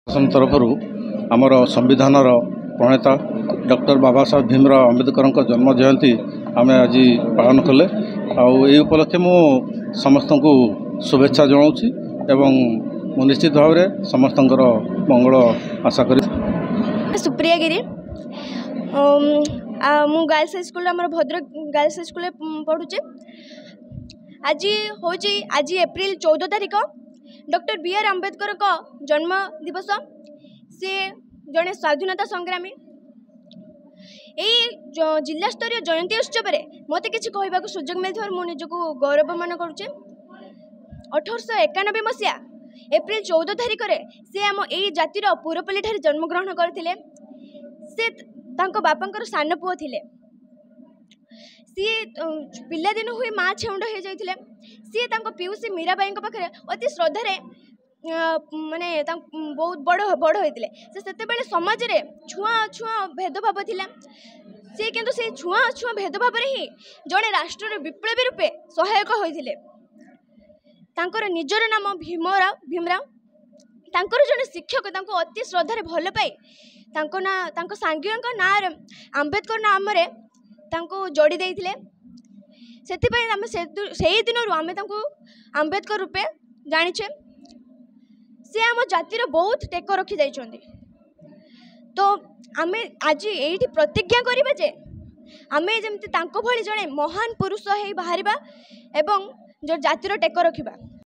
शासन तरफ आमर संविधान प्रणेता डॉक्टर बाबा साहेब भीमराव अम्बेडकर जन्म जयंती आम आज पालन कले उपलक्षे मु समस्त को शुभेच्छा जनाऊँगी एवं निश्चित भाव में समस्त मंगल आशा करी। सुप्रिया गिरी मु girls high school Bhadrak girls high school पढ़ुचे। आज एप्रिल 14 तारिख डॉक्टर बी.आर. अम्बेडकर का जन्म दिवस। से जड़े स्वाधीनता संग्रामी। यही जिला स्तरीय जयंती उत्सव मत कि कहवा सुजोग मिलता मुझे गौरव मन करुचे। 1891 मसीहा एप्रिल 14 तारिख से आम यही जातिर पुरपल्ली ठारे जन्मग्रहण करते। से बापा सान पुओ थिले। सी पिलादिन हुए माँ छेउंड हो जाते। सी पिउसी मीराबाई पाखे अति श्रद्धार माने बहुत बड़ होते। से समाज रे छुआ छुआ भेदभाव थिला। सी किंतु से छुआ छुआ भेदभाव ही जड़े राष्ट्र विप्लवी रूपे सहायक होते। तांकर निजर नाम भीमराव तांकर जड़े शिक्षक अति श्रद्धार भल पाई सांगियों ना आम्बेडकर नाम जोड़ी देते। से दिन आम आम्बेडकर रूपे जाचे। से आम जातिर बहुत टेक रखी जाइछन्ति। तो आम आज ये प्रतिज्ञा करिबा जे आमे जमती तांको भली जड़े महान पुरुष है बाहरिबा एवं जो जातिर टेक रखिबा।